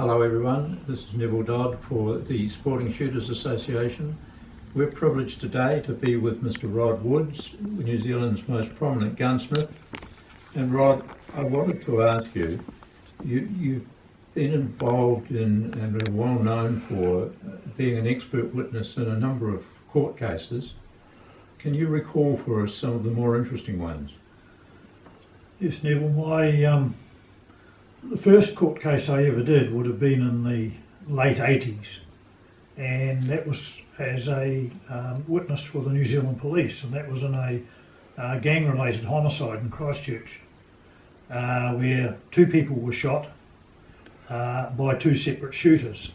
Hello everyone, this is Neville Dodd for the Sporting Shooters Association. We're privileged today to be with Mr. Rod Woods, New Zealand's most prominent gunsmith. And Rod, I wanted to ask you, you've been involved in and are well known for being an expert witness in a number of court cases. Can you recall for us some of the more interesting ones? Yes, Neville, the first court case I ever did would have been in the late 80s, and that was as a witness for the New Zealand Police, and that was in a gang-related homicide in Christchurch, where two people were shot by two separate shooters.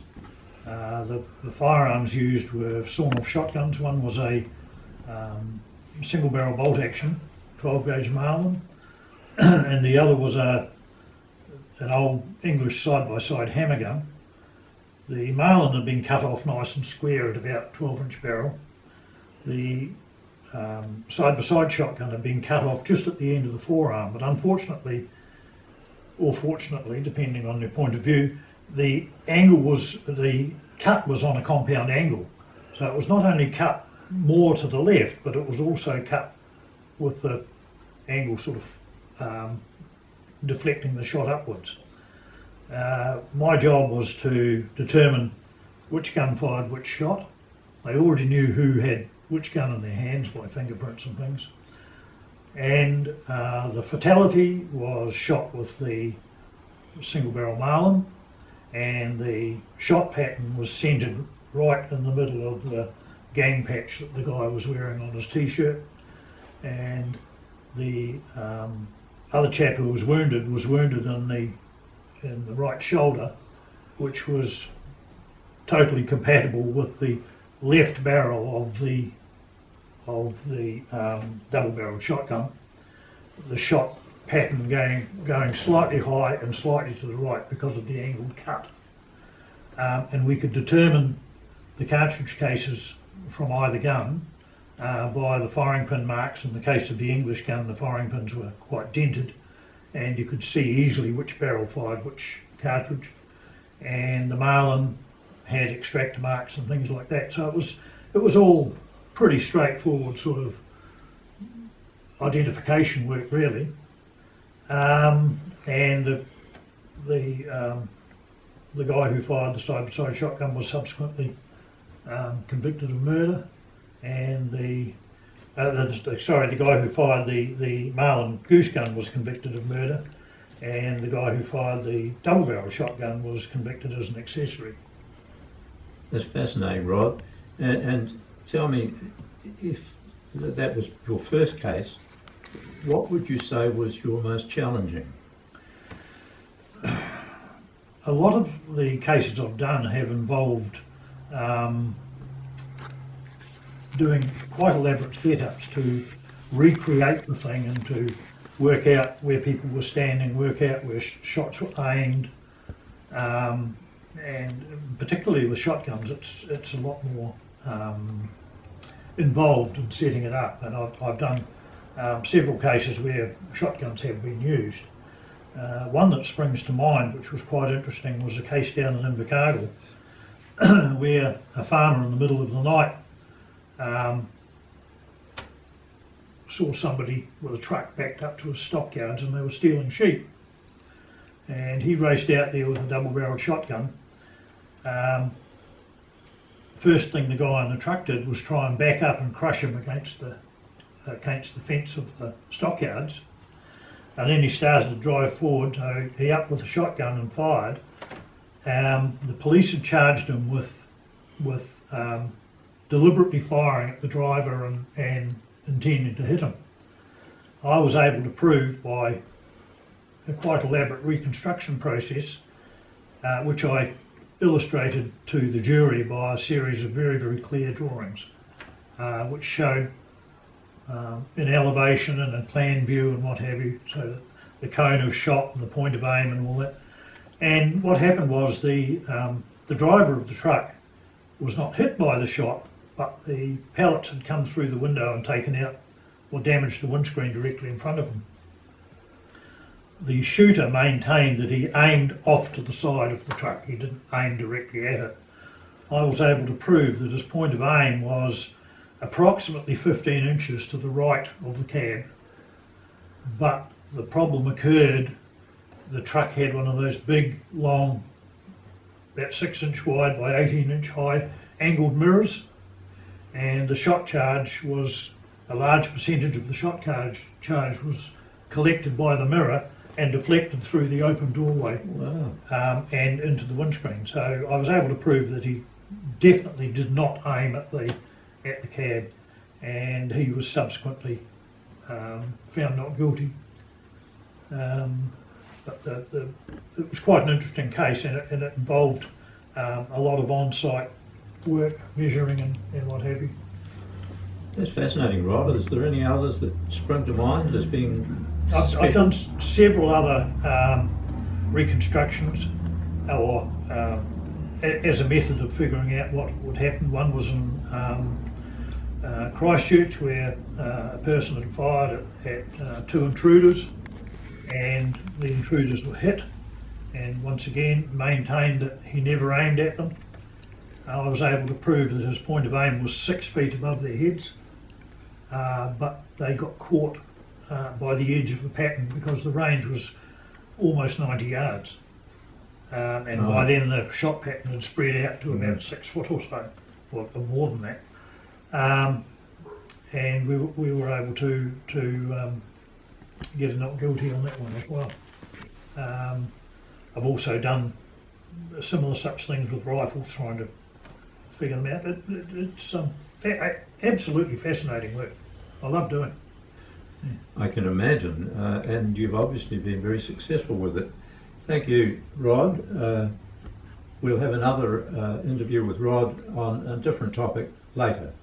The firearms used were sawn-off shotguns. One was a single-barrel bolt-action 12-gauge Marlin, and the other was an old English side-by-side hammer gun. The Marlin had been cut off nice and square at about 12-inch barrel. The side-by-side shotgun had been cut off just at the end of the forearm, but unfortunately, or fortunately, depending on your point of view, the cut was on a compound angle. So it was not only cut more to the left, but it was also cut with the angle sort of deflecting the shot upwards. My job was to determine which gun fired which shot. They already knew who had which gun in their hands by fingerprints and things. And the fatality was shot with the single barrel Marlin, and the shot pattern was centred right in the middle of the gang patch that the guy was wearing on his t-shirt. And the other chap who was wounded in the right shoulder, which was totally compatible with the left barrel of the double-barreled shotgun. The shot pattern going slightly high and slightly to the right because of the angled cut, and we could determine the cartridge cases from either gun by the firing pin marks. In the case of the English gun, the firing pins were quite dented, and you could see easily which barrel fired which cartridge. And the Marlin had extractor marks and things like that. So it was all pretty straightforward sort of identification work, really. And the guy who fired the side-by-side shotgun was subsequently convicted of murder. And the guy who fired the Marlin goose gun was convicted of murder, and the guy who fired the double-barrel shotgun was convicted as an accessory. That's fascinating, Rod. And tell me, if that was your first case, what would you say was your most challenging? A lot of the cases I've done have involved doing quite elaborate setups to recreate the thing and to work out where people were standing, work out where shots were aimed, and particularly with shotguns, it's a lot more involved in setting it up. And I've done several cases where shotguns have been used. One that springs to mind, which was quite interesting, was a case down in Invercargill where a farmer in the middle of the night saw somebody with a truck backed up to his stockyards, and they were stealing sheep. And he raced out there with a double-barreled shotgun. First thing the guy in the truck did was try and back up and crush him against the fence of the stockyards. And then he started to drive forward. So he upped with a shotgun and fired. The police had charged him with deliberately firing at the driver and intending to hit him. I was able to prove by a quite elaborate reconstruction process, which I illustrated to the jury by a series of very, very clear drawings, which showed in elevation and in plan view and what have you, so that the cone of shot and the point of aim and all that. And what happened was the driver of the truck was not hit by the shot, but the pellets had come through the window and taken out or damaged the windscreen directly in front of him. the shooter maintained that he aimed off to the side of the truck. He didn't aim directly at it. I was able to prove that his point of aim was approximately 15 inches to the right of the cab, but the problem occurred. The truck had one of those big, long, about 6 inch wide by 18 inch high angled mirrors, and the shot charge was, a large percentage of the shot charge was collected by the mirror and deflected through the open doorway. Wow. And into the windscreen. So I was able to prove that he definitely did not aim at the cab, and he was subsequently found not guilty. But it was quite an interesting case, and it involved a lot of on-site work, measuring and what have you. That's fascinating, Rod. Is there any others that spring to mind as being I've done several other reconstructions, or as a method of figuring out what would happen. One was in Christchurch, where a person had fired at two intruders, and the intruders were hit, and once again maintained that he never aimed at them. I was able to prove that his point of aim was 6 feet above their heads, but they got caught by the edge of the pattern because the range was almost 90 yards. And by then the shot pattern had spread out to about 6 foot or so, or more than that. And we were able to get a not guilty on that one as well. I've also done similar such things with rifles, trying to figure them out. It's absolutely fascinating work. I love doing it. I can imagine, and you've obviously been very successful with it. Thank you, Rod. We'll have another interview with Rod on a different topic later.